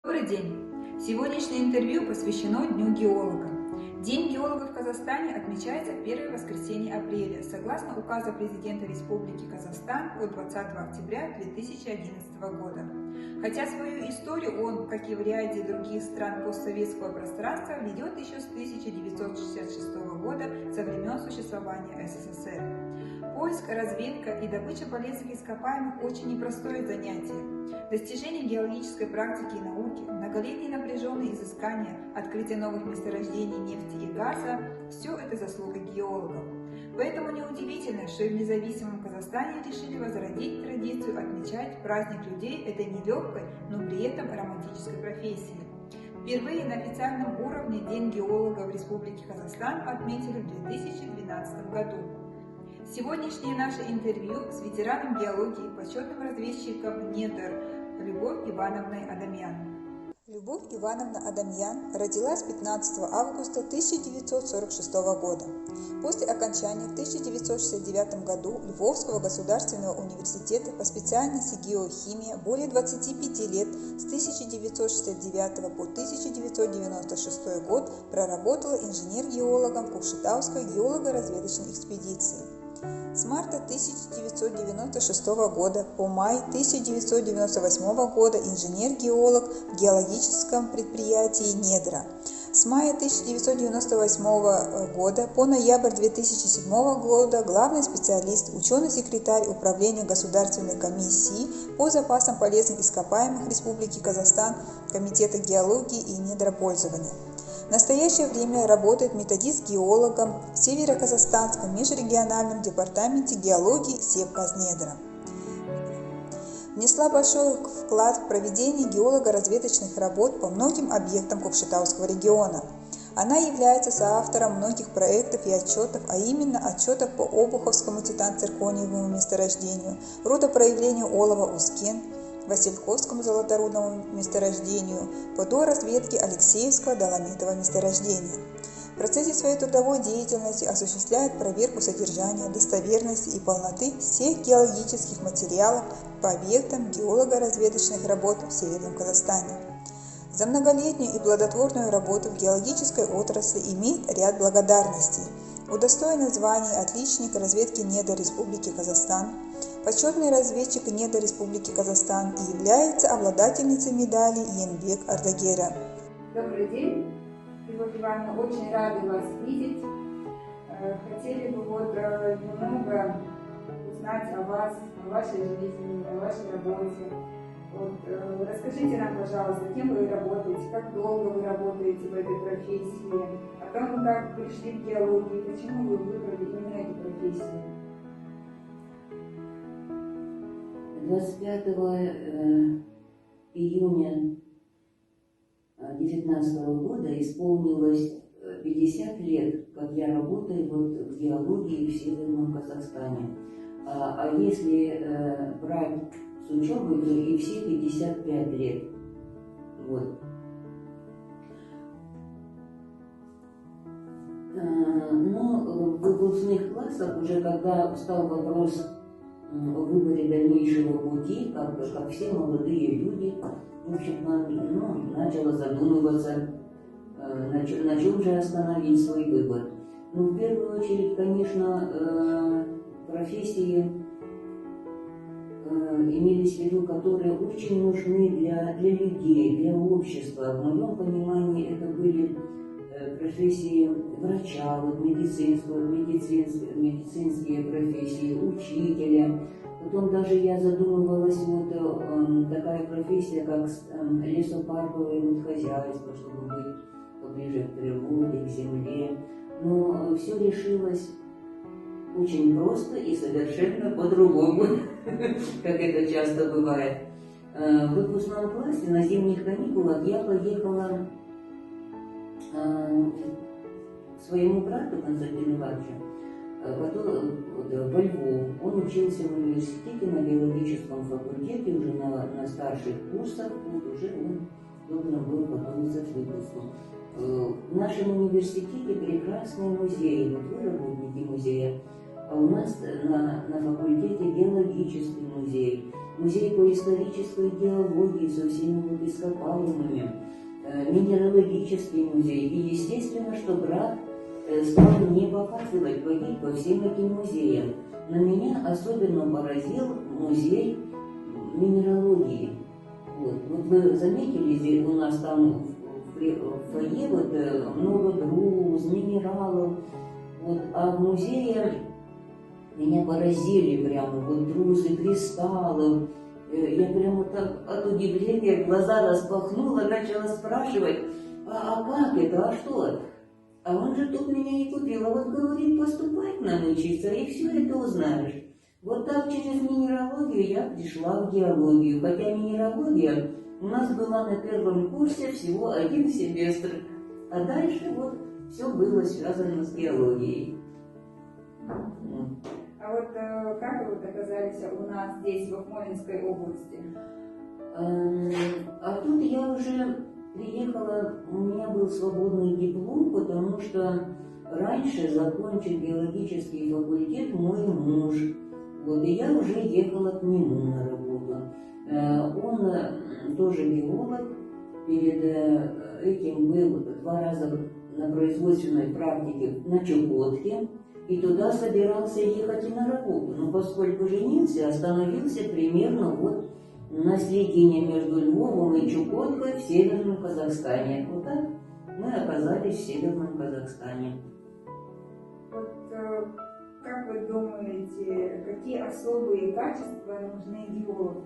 Добрый день! Сегодняшнее интервью посвящено Дню геолога. День геолога в Казахстане отмечается в первое воскресенье апреля, согласно указа президента Республики Казахстан от 20 октября 2011 года. Хотя свою историю он, как и в ряде других стран постсоветского пространства, ведет еще с 1966 года, со времен существования СССР. Поиск, разведка и добыча полезных ископаемых – очень непростое занятие. Достижение геологической практики и науки, многолетние напряженные изыскания, открытие новых месторождений нефти и газа – все это заслуга геологов. Поэтому неудивительно, что и в независимом Казахстане решили возродить традицию отмечать праздник людей этой нелегкой, но при этом романтической профессии. Впервые на официальном уровне День геолога в Республике Казахстан отметили в 2012 году. Сегодняшнее наше интервью с ветераном геологии, почетным разведчиком НЕДР Любовь Ивановной Адамьян. Любовь Ивановна Адамьян родилась 15 августа 1946 года. После окончания в 1969 году Львовского государственного университета по специальности геохимия более 25 лет с 1969 по 1996 год проработала инженер-геологом Кокшетауской геолого-разведочной экспедиции. С марта 1996 года по май 1998 года инженер-геолог в геологическом предприятии «Недра». С мая 1998 года по ноябрь 2007 года главный специалист, ученый-секретарь Управления Государственной комиссии по запасам полезных ископаемых Республики Казахстан, Комитета геологии и недропользования. В настоящее время работает методист-геологом в Северо-Казахстанском межрегиональном департаменте геологии Севказнедра. Внесла большой вклад в проведение геолого-разведочных работ по многим объектам Кокшетауского региона. Она является соавтором многих проектов и отчетов, а именно отчетов по Обуховскому титан-циркониевому месторождению, рудопроявлению олова Узкен, Васильковскому золоторудному месторождению, по доразведке Алексеевского доломитового месторождения. В процессе своей трудовой деятельности осуществляет проверку содержания, достоверности и полноты всех геологических материалов по объектам геолого-разведочных работ в Северном Казахстане. За многолетнюю и плодотворную работу в геологической отрасли имеет ряд благодарностей. Удостоена звания «Отличник разведки недр Республики Казахстан», почетный разведчик недр Республики Казахстан и является обладательницей медали Енбек Ардагера. Добрый день, Любовь Ивановна, очень рады вас видеть. Хотели бы немного узнать о вас, о вашей жизни, о вашей работе. Расскажите нам, пожалуйста, кем вы работаете, как долго вы работаете в этой профессии, о том, как пришли к геологии, почему вы выбрали именно эту профессию. 25 июня 2019 года исполнилось 50 лет, как я работаю в геологии в Северном Казахстане. А если брать с учебой, то и все 55 лет. Вот. Но в выпускных классах, уже когда встал вопрос о выборе дальнейшего пути, как все молодые люди, в общем, начала задумываться, на чем же остановить свой выбор. Ну, в первую очередь, конечно, профессии имелись в виду, которые очень нужны для людей, для общества. В моем понимании это были профессии врача, медицинские профессии, учителя. Потом даже я задумывалась, такая профессия, как лесопарковое хозяйство, чтобы быть поближе к природе, к земле. Но все решилось очень просто и совершенно по-другому, как это часто бывает. В выпускном классе на зимних каникулах я поехала к своему брату Константину Ивановичу во Львов. Он учился в университете на биологическом факультете, уже на старших курсах, уже он должен был готовиться к выпуску. В нашем университете прекрасный музей, вы работники музея, а у нас на факультете геологии исторический музей, музей по исторической геологии со всеми вот ископаемыми, минералогический музей. И естественно, что брат стал мне показывать, водить по всем этим музеям. Но меня особенно поразил музей минералогии. Вот вы заметили, здесь у нас там в фойе вот много друз, минералов. Вот, а в музее меня поразили прямо вот друзы, кристаллов. Я прямо так от удивления глаза распахнула, начала спрашивать, а как это, а что? А он же тут меня не купил, а вот говорит, поступай к нам учиться, и все это узнаешь. Вот так через минералогию я пришла в геологию, хотя минералогия у нас была на первом курсе всего 1 семестр, а дальше вот все было связано с геологией. А вот как вы оказались у нас здесь, в Акмолинской области? А тут я уже приехала, у меня был свободный диплом, потому что раньше закончил геологический факультет мой муж. Вот, и я уже ехала к нему на работу. Он тоже геолог, перед этим был 2 раза на производственной практике на Чукотке, и туда собирался ехать и на работу. Но поскольку женился, остановился примерно вот на середине между Львовом и Чукоткой в Северном Казахстане. Вот так мы оказались в Северном Казахстане. Вот как вы думаете, какие особые качества нужны геологу?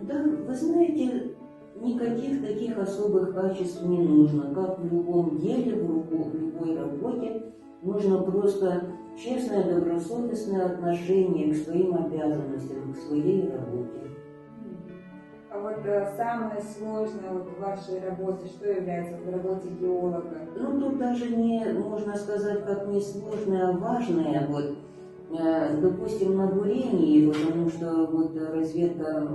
Да, вы знаете, никаких таких особых качеств не нужно. Как в любом деле, в любой работе, нужно просто честное, добросовестное отношение к своим обязанностям, к своей работе. А вот самое сложное вот в вашей работе, что является в работе геолога? Ну, тут даже не, можно сказать, как не сложное, а важное. Вот, допустим, на бурении, потому что вот разведка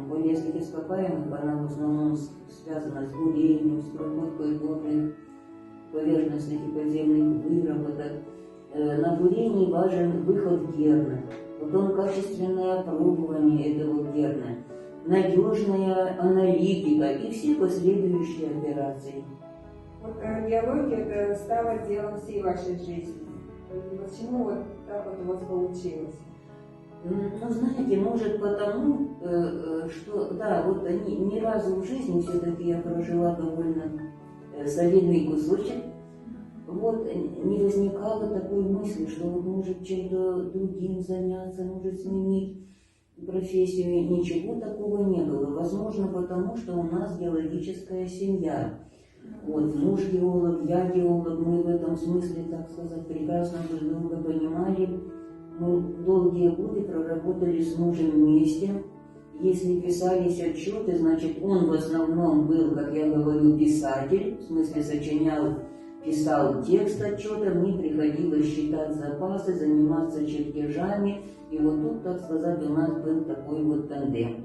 полезных ископаемых, она в основном связана с бурением, с проработкой горных поверхностных и подземных выработок. На бурении важен выход герна, потом качественное опробование этого герна, надежная аналитика и все последующие операции. Вот геология это стало делом всей вашей жизни. Почему вот так вот у вас получилось? Ну, знаете, может потому, что, да, вот ни разу в жизни все-таки я прожила довольно солидный кусочек, вот не возникало такой мысли, что вот может чем-то другим заняться, может сменить профессию. Ничего такого не было. Возможно, потому что у нас геологическая семья. Вот, муж геолог, я геолог, мы в этом смысле, так сказать, прекрасно друг друга понимали. Мы долгие годы проработали с мужем вместе. Если писались отчеты, значит, он в основном был, как я говорю, писатель, в смысле писал текст отчета, мне приходилось считать запасы, заниматься чертежами, и вот тут, так сказать, у нас был такой вот тандем.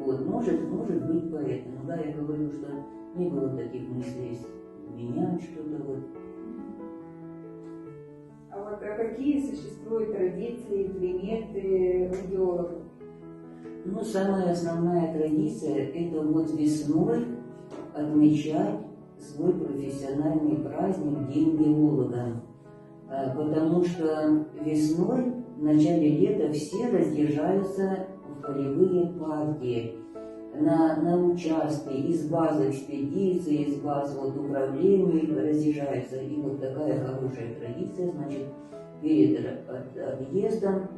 Вот, может быть поэтому, да, я говорю, что не было таких мыслей менять что-то вот. А вот какие существуют традиции, приметы у геологов? Ну, самая основная традиция – это вот весной отмечать свой профессиональный праздник День геолога. Потому что весной, в начале лета, все разъезжаются в полевые партии на участки, из базы экспедиции, из баз вот управления разъезжаются. И вот такая хорошая традиция, значит, перед отъездом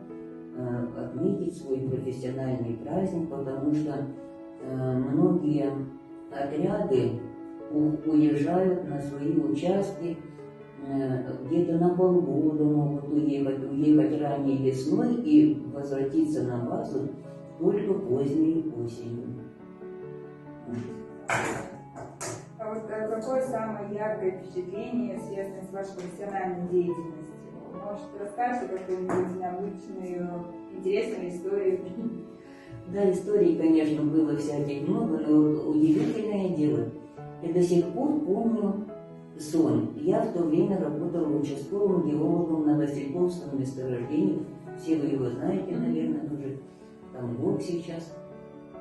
отметить свой профессиональный праздник, потому что многие отряды уезжают на свои участки, где-то на полгода могут уехать ранней весной и возвратиться на базу только поздней осенью. А вот какое самое яркое впечатление связано с вашей профессиональной деятельностью? Может, расскажете какую-нибудь необычную, интересную историю? Да, историй, конечно, было всяких много, но удивительное дело. Я до сих пор помню сон. Я в то время работала участковым геологом на Васильковском месторождении в все вы его знаете, наверное, уже там год сейчас.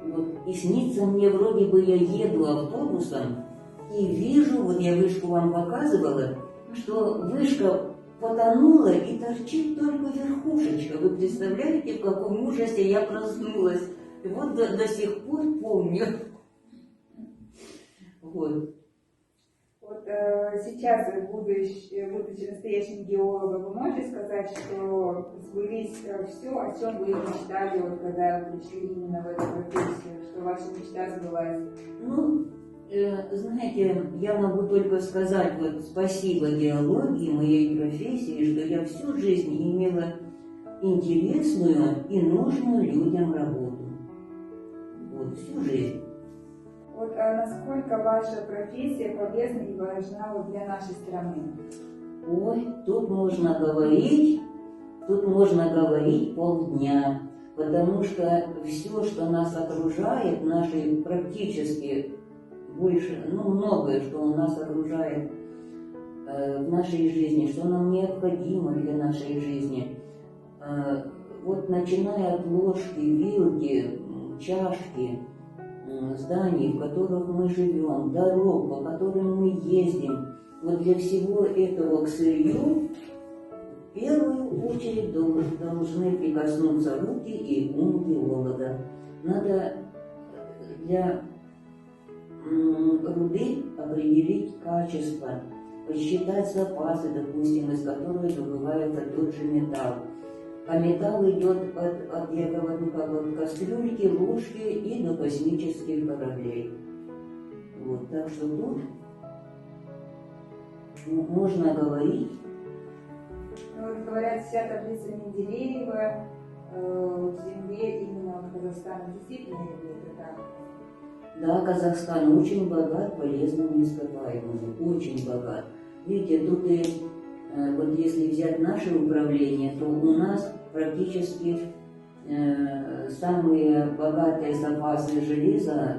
Вот. И снится мне, вроде бы я еду автобусом и вижу, вот я вышку вам показывала, что вышка потонула и торчит только верхушечка. Вы представляете, в каком ужасе я проснулась? И вот до сих пор помню. Вот. Вот сейчас, будучи настоящим геологом, вы можете сказать, что сбылись все, о чем вы мечтали, вот, когда пришли именно в эту профессию, что ваша мечта сбылась? Ну, знаете, я могу только сказать вот спасибо геологии, моей профессии, что я всю жизнь имела интересную и нужную людям работу. Вот, всю жизнь. Вот насколько ваша профессия полезна и важна вот для нашей страны? Ой, тут можно говорить полдня, потому что все, что нас окружает, наши практически больше, многое, что у нас окружает в нашей жизни, что нам необходимо для нашей жизни, вот начиная от ложки, вилки, чашки, зданий, в которых мы живем, дорог, по которым мы ездим. Вот для всего этого к сырью в первую очередь должны прикоснуться руки и ум геолога. Надо для руды определить качество, посчитать запасы, допустим, из которых добывается тот же металл. А металл идет от, я говорю, как от кастрюльки, ложки и до космических кораблей. Вот, так что тут можно говорить. Ну, вот говорят, вся таблица Менделеева в земле именно в Казахстане. Действительно ли это так? Да, Казахстан очень богат полезными ископаемыми, очень богат. Видите, тут и вот если взять наше управление, то у нас практически самые богатые запасы железа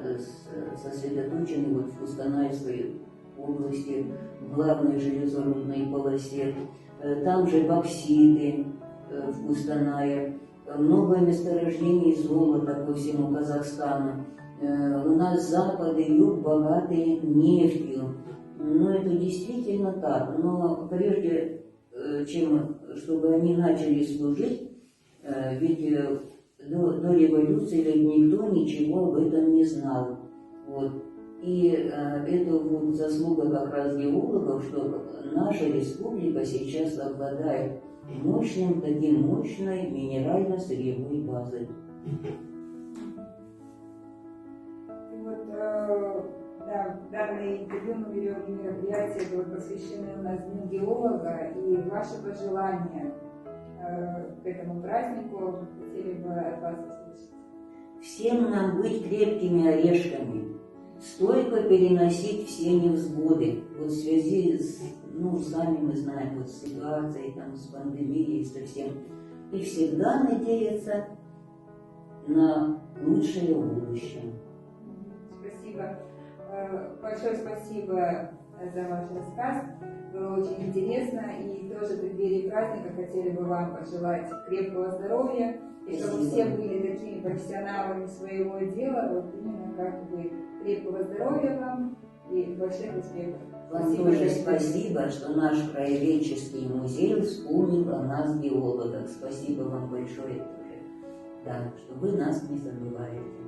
сосредоточены вот в Кустанайской области, в главной железорудной полосе. Там же бокситы в Кустанае, много месторождений золота по всему Казахстану. У нас запад и юг богаты нефтью. Ну, это действительно так. Но прежде чем, чтобы они начали служить, ведь до революции никто ничего об этом не знал. Вот. И это вот заслуга как раз геологов, что наша республика сейчас обладает мощной минерально-сырьевой базой. Да, данное интервью мы берем и мероприятия будут посвящены у нас Дню геолога, и ваши пожелания к этому празднику хотели бы от вас услышать. Всем нам быть крепкими орешками, стойко переносить все невзгоды. Вот в связи с, сами мы знаем, вот с ситуацией, там, с пандемией, со всем. И всегда надеяться на лучшее будущее. Спасибо. Большое спасибо за ваш рассказ. Было очень интересно. И тоже в преддверии праздника хотели бы вам пожелать крепкого здоровья. И чтобы все были такими профессионалами своего дела. Вот именно как вы. Крепкого здоровья вам и больших успехов. Вам тоже спасибо, что наш краеведческий музей вспомнил о нас, геологах. Спасибо вам большое тоже. Да, что вы нас не забываете.